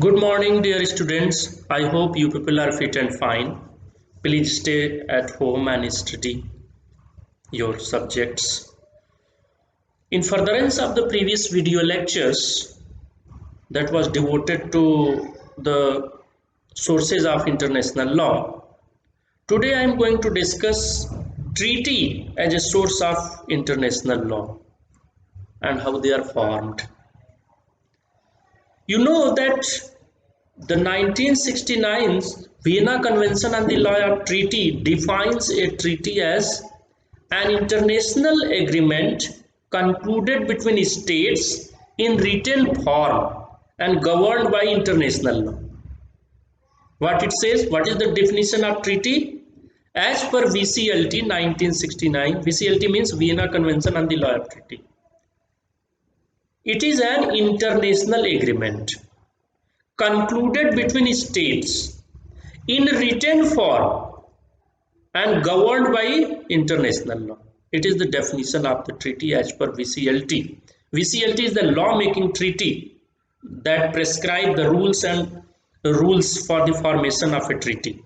Good morning, dear students. I hope you people are fit and fine. Please stay at home and study your subjects. In furtherance of the previous video lectures that was devoted to the sources of international law, today I am going to discuss treaty as a source of international law and how they are formed. You know that the 1969 Vienna Convention on the Law of Treaty defines a treaty as an international agreement concluded between states in written form and governed by international law. What it says, what is the definition of treaty? As per VCLT 1969, VCLT means Vienna Convention on the Law of Treaty. It is an international agreement concluded between states in written form and governed by international law. It is the definition of the treaty as per VCLT. VCLT is the law-making treaty that prescribe the rules for the formation of a treaty.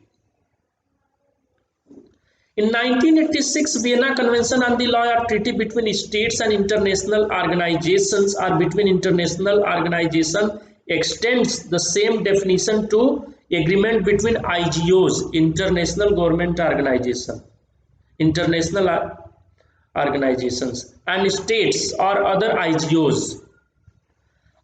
In 1986, Vienna Convention on the Law of Treaty between states and international organizations or between international organizations extends the same definition to agreement between IGOs, international government organization, international organizations, and states or other IGOs.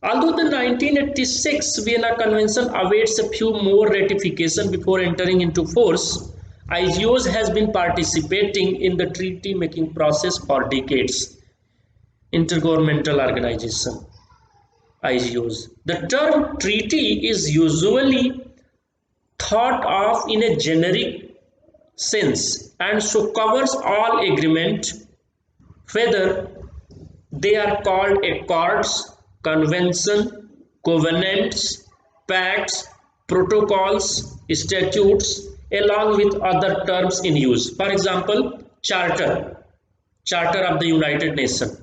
Although the 1986 Vienna Convention awaits a few more ratification before entering into force, IGOs has been participating in the treaty making process for decades. Intergovernmental organization, IGOs. The term treaty is usually thought of in a generic sense and so covers all agreement, whether they are called accords, convention, covenants, pacts, protocols, statutes, along with other terms in use. For example, Charter of the United Nations,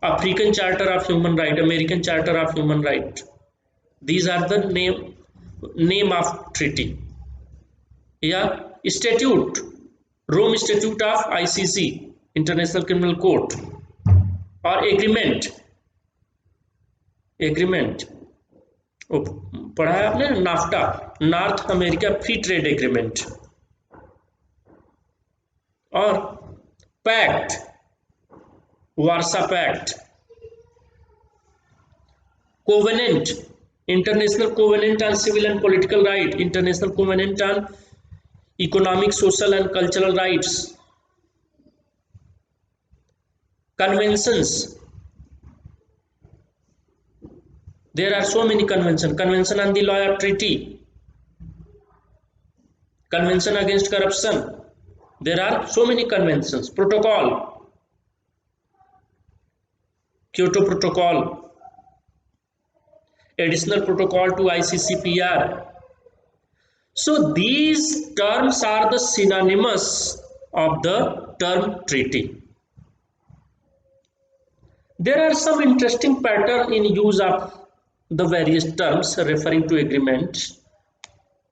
African Charter of Human Rights, American Charter of Human Rights. These are the name of treaty. Yeah, statute, Rome Statute of ICC, International Criminal Court, or agreement. पढ़ा है आपने NAFTA, North America free trade agreement, और pact, Warsaw pact, covenant, international covenant on civil and political right, international covenant on economic, social and cultural rights, conventions. There are so many conventions. Convention on the Law of Treaty, Convention against Corruption. There are so many conventions. Protocol, Kyoto Protocol, additional protocol to ICCPR. So these terms are the synonymous of the term treaty. There are some interesting pattern in use of the various terms referring to agreements,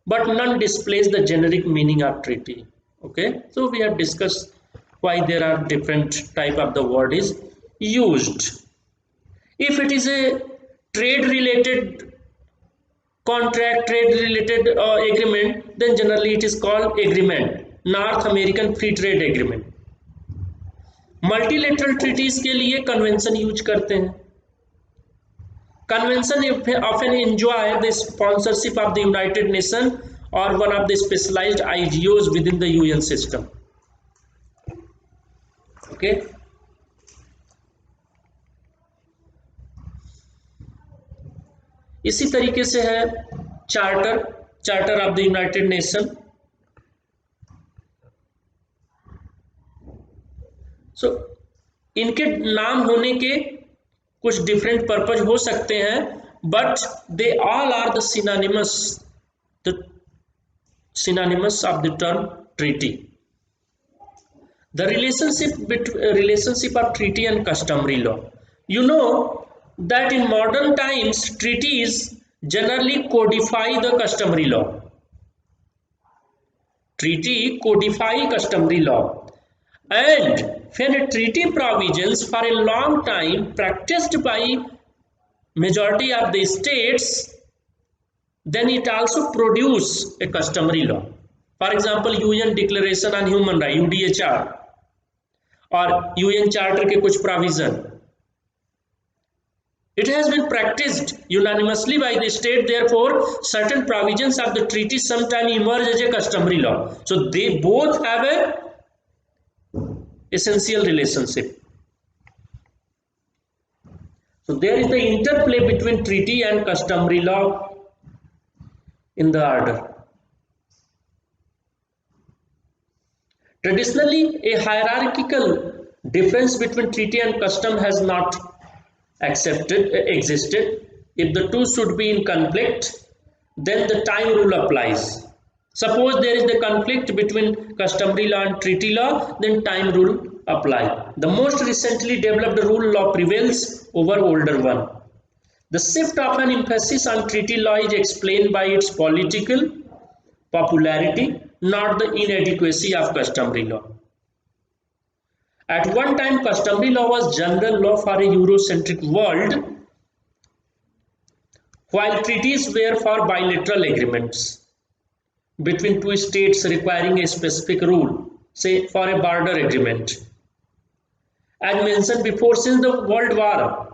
but none displays the generic meaning of treaty. Okay, so we have discussed why there are different type of the word is used. If it is a trade related contract, trade related agreement, then generally it is called agreement, North American Free Trade Agreement. Multilateral treaties के लिए convention use करते हैं. Convention often enjoy the sponsorship of the United Nations or one of the specialized IGOs within the UN system. Okay. इसी तरीके से है charter of the United Nation. So इनके नाम होने के कुछ डिफरेंट पर्पज हो सकते हैं, but they all are the synonymous of the term treaty. The relationship of treaty and customary law. You know that in modern times treaties generally codify the customary law. Treaty codify customary law, and when a treaty provisions for a long time practiced by majority of the states, then it also produce a customary law. For example, UN Declaration on Human Rights UDHR और UN Charter के कुछ provision, it has been practiced unanimously by the state. Therefore, certain provisions of the treaty sometimes emerge as a customary law. So they both have a essential relationship. So there is the interplay between treaty and customary law in the order. Traditionally, a hierarchical difference between treaty and custom has not existed. If the two should be in conflict, then the time rule applies. Suppose there is the conflict between customary law and treaty law, then time rule apply. The most recently developed rule law prevails over older one. The shift of an emphasis on treaty law is explained by its political popularity, not the inadequacy of customary law. At one time, customary law was general law for a Eurocentric world, while treaties were for bilateral agreements between two states requiring a specific rule, say for a border agreement. As mentioned before, since the World War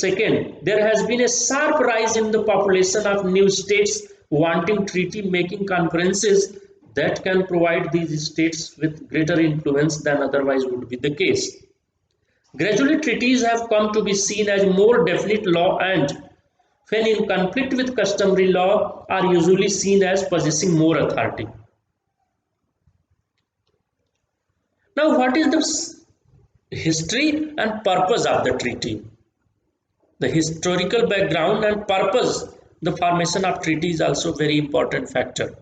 II, there has been a sharp rise in the population of new states wanting treaty-making conferences that can provide these states with greater influence than otherwise would be the case. Gradually, treaties have come to be seen as more definite law, and when in conflict with customary law, are usually seen as possessing more authority. Now, what is the history and purpose of the treaty? The historical background and purpose, the formation of treaty is also a very important factor.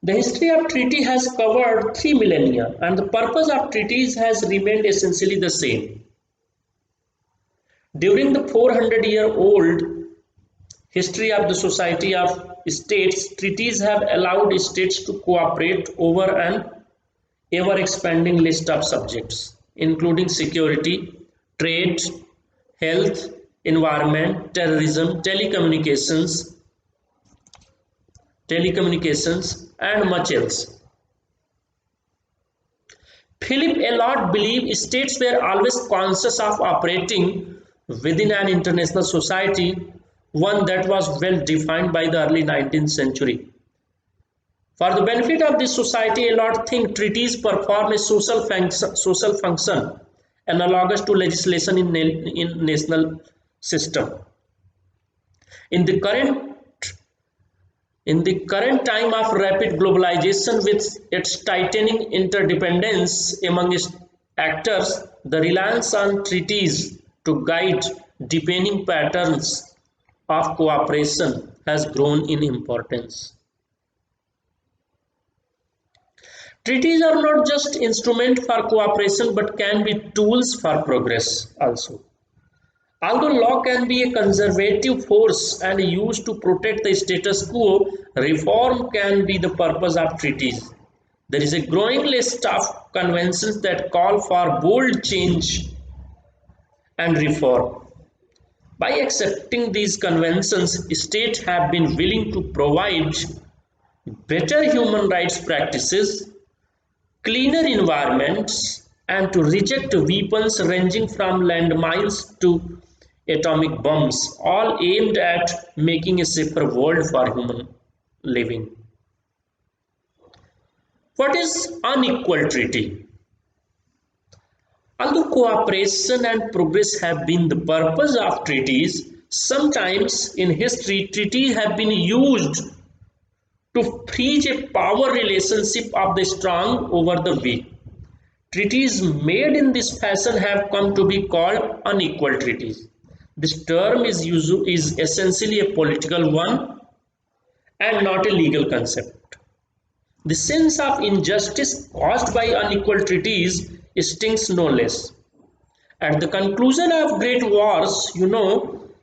The history of treaty has covered 3 millennia, and the purpose of treaties has remained essentially the same. During the 400-year-old history of the Society of States, treaties have allowed states to cooperate over an ever-expanding list of subjects, including security, trade, health, environment, terrorism, telecommunications, and much else. Philip Elliott believed states were always conscious of operating within an international society, one that was well defined by the early 19th century. For the benefit of this society, Elliott thinks treaties perform a social function analogous to legislation in national system. In the current time of rapid globalization, with its tightening interdependence among its actors, the reliance on treaties to guide deepening patterns of cooperation has grown in importance. Treaties are not just instruments for cooperation but can be tools for progress also. Although law can be a conservative force and used to protect the status quo, reform can be the purpose of treaties. There is a growing list of conventions that call for bold change and reform. By accepting these conventions, states have been willing to provide better human rights practices, cleaner environments, and to reject weapons ranging from landmines to atomic bombs, all aimed at making a safer world for human living. What is unequal treaty? Although cooperation and progress have been the purpose of treaties, sometimes in history treaties have been used to preach a power relationship of the strong over the weak. Treaties made in this fashion have come to be called unequal treaties. This term is essentially a political one and not a legal concept. The sense of injustice caused by unequal treaties stings no less. At the conclusion of great wars,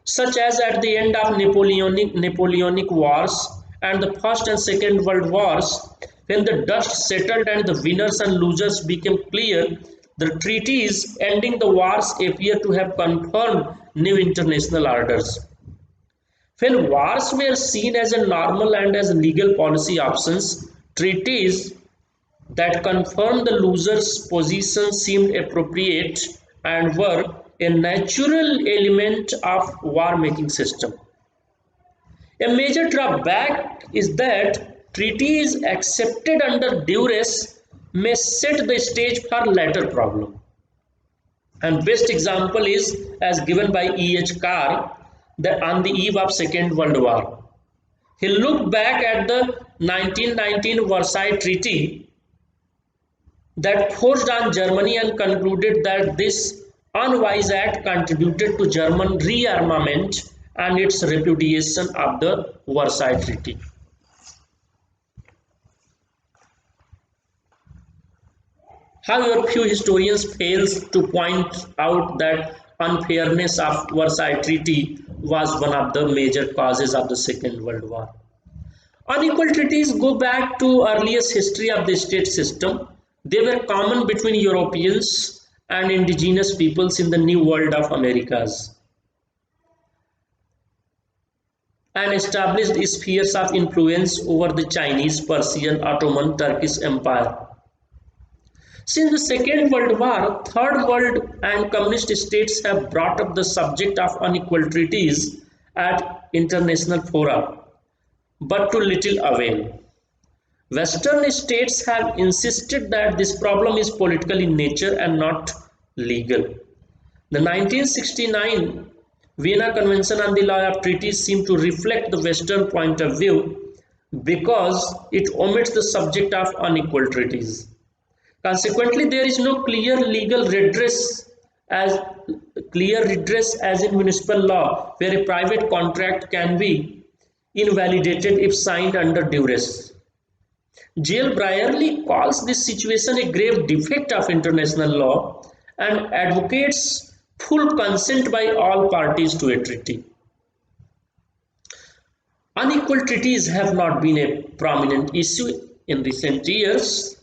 such as at the end of Napoleonic Wars and the First and Second World Wars, when the dust settled and the winners and losers became clear, the treaties ending the wars appear to have confirmed new international orders. When wars were seen as a normal and as legal policy options, treaties that confirmed the loser's position seemed appropriate and were a natural element of war-making system. A major drawback is that treaties accepted under duress may set the stage for later problem. And best example is as given by E.H. Carr that on the eve of Second World War. He looked back at the 1919 Versailles Treaty that forced on Germany and concluded that this unwise act contributed to German rearmament and its repudiation of the Versailles Treaty. However, few historians fail to point out that unfairness of Versailles Treaty was one of the major causes of the Second World War. Unequal treaties go back to earliest history of the state system. They were common between Europeans and indigenous peoples in the New World of Americas and established spheres of influence over the Chinese, Persian, Ottoman, Turkish Empire. Since the Second World War, Third World and communist states have brought up the subject of unequal treaties at international fora, but to little avail. Western states have insisted that this problem is political in nature and not legal. The 1969 Vienna Convention on the Law of Treaties seems to reflect the Western point of view because it omits the subject of unequal treaties. Consequently, there is no clear legal redress as in municipal law, where a private contract can be invalidated if signed under duress. J.L. Brierley calls this situation a grave defect of international law and advocates full consent by all parties to a treaty. Unequal treaties have not been a prominent issue in recent years.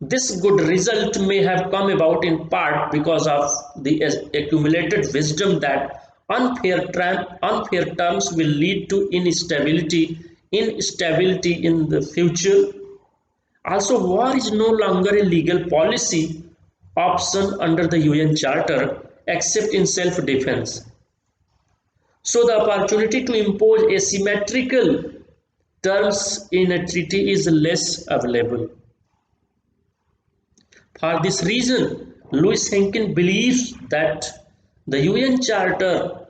This good result may have come about in part because of the accumulated wisdom that unfair terms will lead to instability in the future. Also, war is no longer a legal policy option under the UN Charter except in self-defense. So the opportunity to impose asymmetrical terms in a treaty is less available. For this reason, Louis Henkin believes that the UN Charter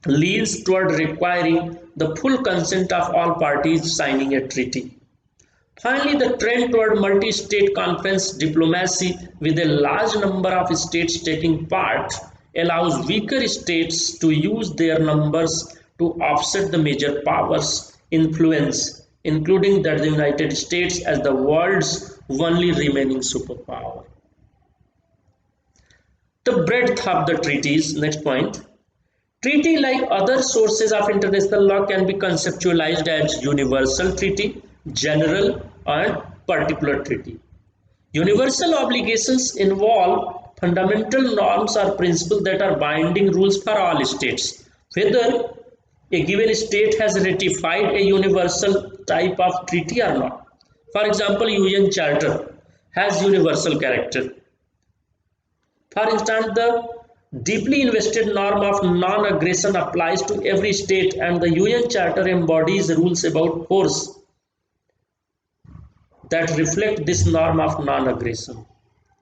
leans toward requiring the full consent of all parties signing a treaty. Finally, the trend toward multi-state conference diplomacy with a large number of states taking part allows weaker states to use their numbers to offset the major powers' influence, including that the United States as the world's only remaining superpower. The breadth of the treaties, next point. Treaty, like other sources of international law, can be conceptualized as universal treaty, general and particular treaty. Universal obligations involve fundamental norms or principles that are binding rules for all states, whether a given state has ratified a universal type of treaty or not. For example, UN Charter has universal character. For instance, the deeply invested norm of non-aggression applies to every state, and the UN Charter embodies rules about force that reflect this norm of non-aggression.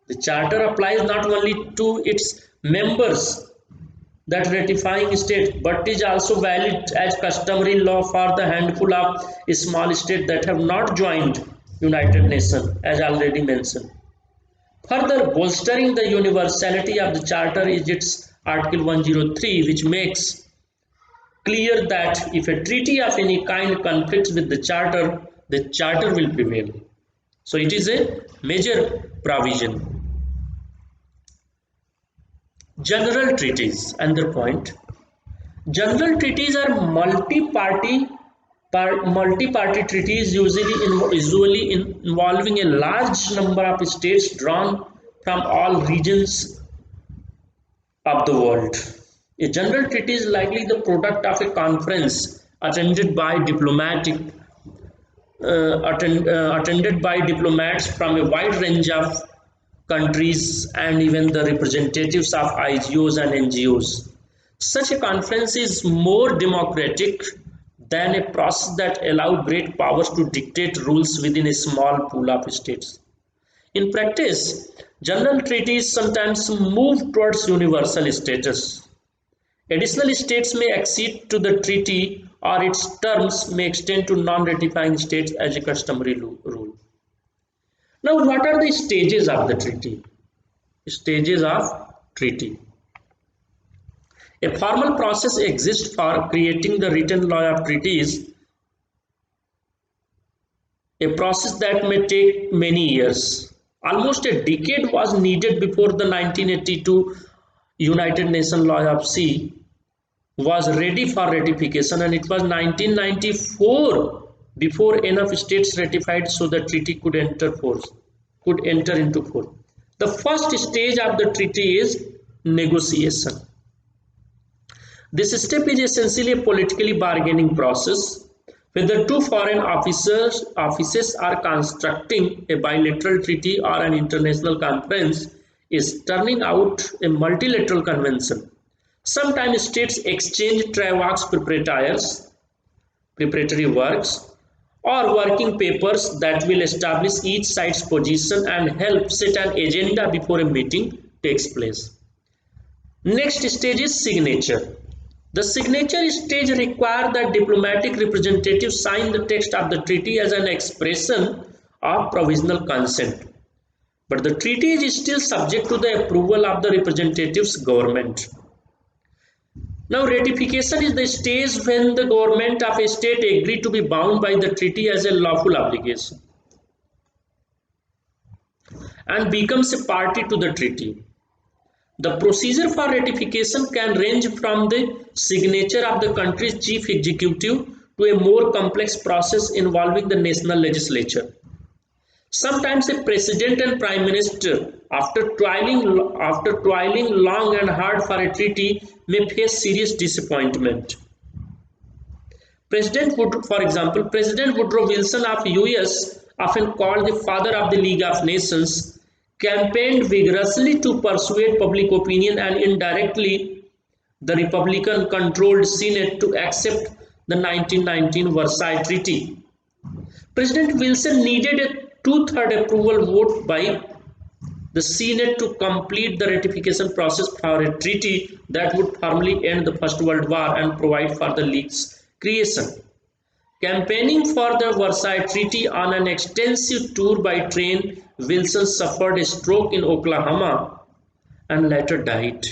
The Charter applies not only to its members, that ratifying state, but is also valid as customary law for the handful of small states that have not joined United Nations, as already mentioned. Further bolstering the universality of the Charter is its Article 103, which makes clear that if a treaty of any kind conflicts with the Charter will prevail. So it is a major provision. General treaties, another point. General treaties are multi-party treaties usually involving a large number of states drawn from all regions of the world. A general treaty is likely the product of a conference attended by diplomats from a wide range of countries and even the representatives of IGOs and NGOs. Such a conference is more democratic than a process that allows great powers to dictate rules within a small pool of states. In practice, general treaties sometimes move towards universal status. Additional states may accede to the treaty or its terms may extend to non-ratifying states as a customary rule. Now, what are the stages of the treaty? Stages of treaty. A formal process exists for creating the written law of treaties, a process that may take many years. Almost a decade was needed before the 1982 United Nations Law of Sea was ready for ratification, and it was 1994 before enough states ratified so the treaty could enter into force. The first stage of the treaty is negotiation. This step is essentially a politically bargaining process where the two foreign offices are constructing a bilateral treaty or an international conference is turning out a multilateral convention. Sometimes states exchange travaux preparatory works, or working papers that will establish each side's position and help set an agenda before a meeting takes place. Next stage is signature. The signature stage requires that diplomatic representatives sign the text of the treaty as an expression of provisional consent. But the treaty is still subject to the approval of the representative's government. Now, ratification is the stage when the government of a state agrees to be bound by the treaty as a lawful obligation and becomes a party to the treaty. The procedure for ratification can range from the signature of the country's chief executive to a more complex process involving the national legislature. Sometimes a president and prime minister, after toiling long and hard for a treaty, may face serious disappointment. For example, President Woodrow Wilson of US, often called the father of the League of Nations, campaigned vigorously to persuade public opinion and indirectly the Republican-controlled Senate to accept the 1919 Versailles Treaty. President Wilson needed a two-thirds approval vote by the Senate to complete the ratification process for a treaty that would formally end the First World War and provide for the League's creation. Campaigning for the Versailles Treaty on an extensive tour by train, Wilson suffered a stroke in Oklahoma and later died.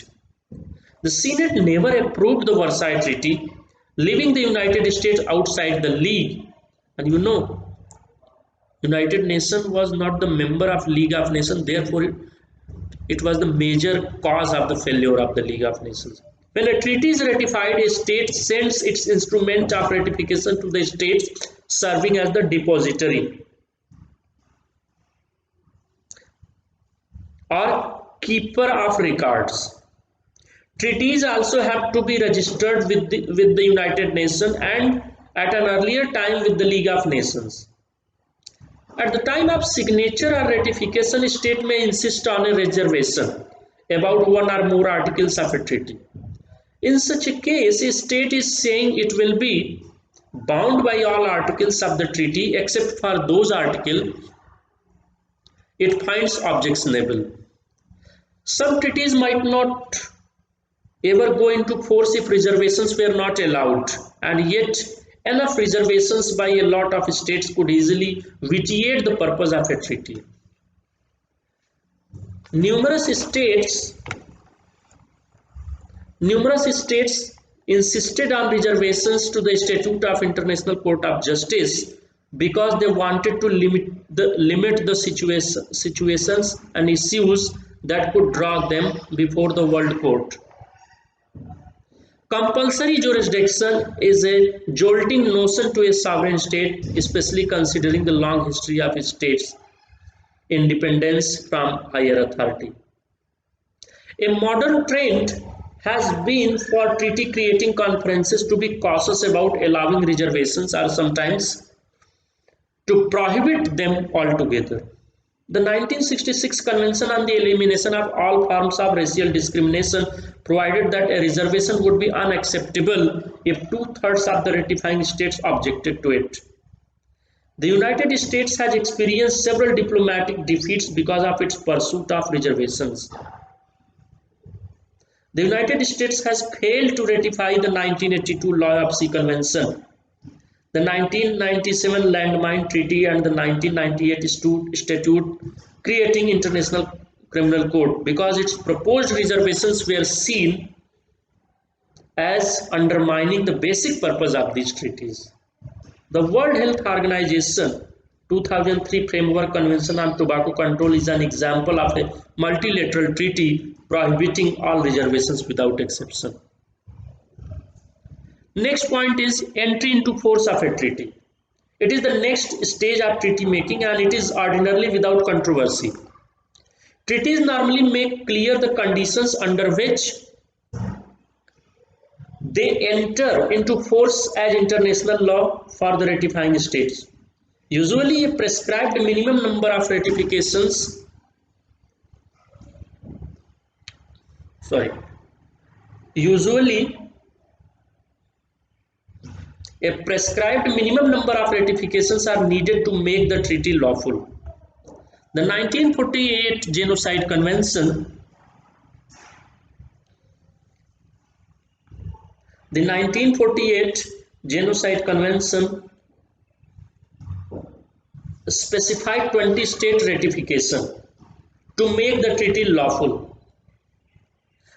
The Senate never approved the Versailles Treaty, leaving the United States outside the League. And you know, United Nations was not the member of League of Nations, therefore it was the major cause of the failure of the League of Nations. When a treaty is ratified, a state sends its instrument of ratification to the states serving as the depository or keeper of records. Treaties also have to be registered with the United Nations and at an earlier time with the League of Nations. At the time of signature or ratification, a state may insist on a reservation about one or more articles of a treaty. In such a case, a state is saying it will be bound by all articles of the treaty except for those articles it finds objectionable. Some treaties might not ever go into force if reservations were not allowed, and yet enough reservations by a lot of states could easily vitiate the purpose of a treaty. Numerous states insisted on reservations to the Statute of International Court of Justice because they wanted to limit the situations and issues that could draw them before the World Court. Compulsory jurisdiction is a jolting notion to a sovereign state, especially considering the long history of states' independence from higher authority. A modern trend has been for treaty creating conferences to be cautious about allowing reservations or sometimes to prohibit them altogether. The 1966 Convention on the Elimination of All Forms of Racial Discrimination provided that a reservation would be unacceptable if two-thirds of the ratifying states objected to it. The United States has experienced several diplomatic defeats because of its pursuit of reservations. The United States has failed to ratify the 1982 Law of Sea Convention, the 1997 Landmine Treaty, and the 1998 Statute creating International Criminal Court because its proposed reservations were seen as undermining the basic purpose of these treaties. The World Health Organization 2003 Framework Convention on Tobacco Control is an example of a multilateral treaty prohibiting all reservations without exception. Next point is entry into force of a treaty. It is the next stage of treaty making and it is ordinarily without controversy. Treaties normally make clear the conditions under which they enter into force as international law for the ratifying states. Usually a prescribed minimum number of ratifications Usually a prescribed minimum number of ratifications are needed to make the treaty lawful. The 1948 Genocide Convention specified 20 state ratification to make the treaty lawful.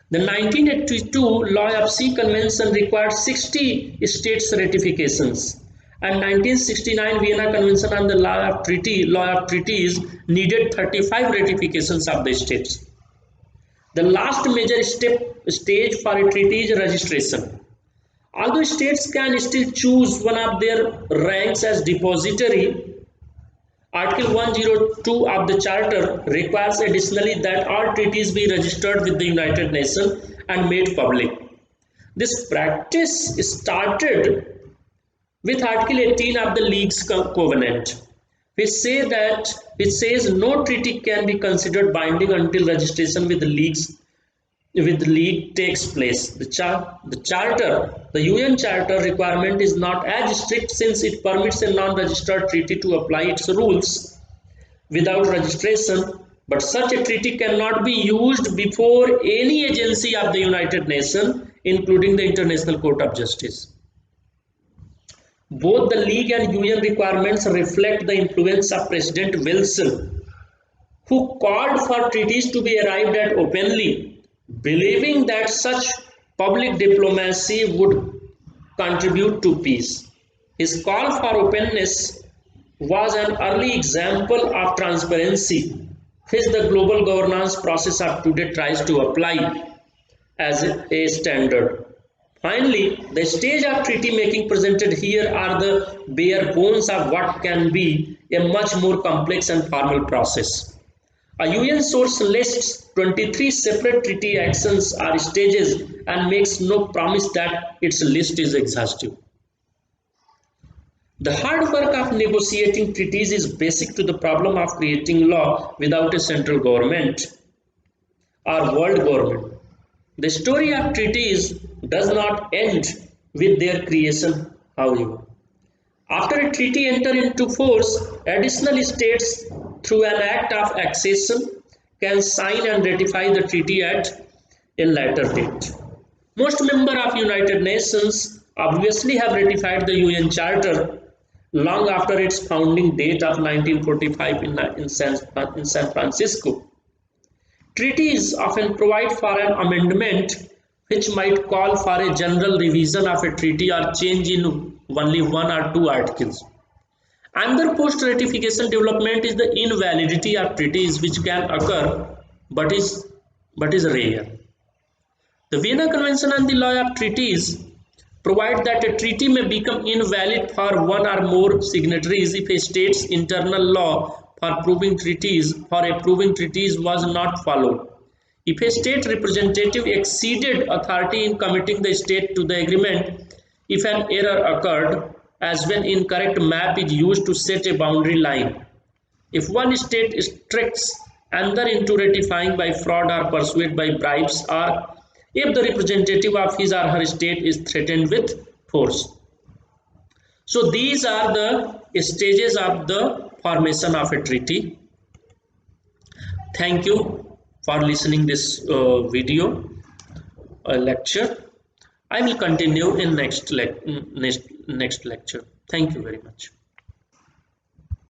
The 1982 Law of Sea Convention required 60 states ratifications, and 1969 Vienna Convention on the Law of Treaties needed 35 ratifications of the states. The last major stage for a treaty is registration. Although states can still choose one of their ranks as depository, Article 102 of the Charter requires additionally that all treaties be registered with the United Nations and made public. This practice started with Article 18 of the League's Covenant, which says no treaty can be considered binding until registration with the League takes place. The UN Charter requirement is not as strict since it permits a non-registered treaty to apply its rules without registration, but such a treaty cannot be used before any agency of the United Nations, including the International Court of Justice. Both the League and UN requirements reflect the influence of President Wilson, who called for treaties to be arrived at openly, believing that such public diplomacy would contribute to peace. His call for openness was an early example of transparency, which the global governance process of today tries to apply as a standard. Finally, the stage of treaty making presented here are the bare bones of what can be a much more complex and formal process. A UN source lists 23 separate treaty actions or stages and makes no promise that its list is exhaustive. The hard work of negotiating treaties is basic to the problem of creating law without a central government or world government. The story of treaties does not end with their creation, however. After a treaty enters into force, additional states, through an act of accession, can sign and ratify the treaty at a later date. Most members of United Nations obviously have ratified the UN Charter long after its founding date of 1945 in San Francisco. Treaties often provide for an amendment which might call for a general revision of a treaty or change in only one or two articles. Another post-ratification development is the invalidity of treaties, which can occur but is rare. The Vienna Convention on the Law of Treaties provide that a treaty may become invalid for one or more signatories if a state's internal law for approving treaties was not followed. If a state representative exceeded authority in committing the state to the agreement, if an error occurred, as when incorrect map is used to set a boundary line, if one state tricks another into ratifying by fraud or persuaded by bribes, or if the representative of his or her state is threatened with force. So these are the stages of the formation of a treaty. Thank you for listening this video lecture. I will continue in next lecture. Thank you very much.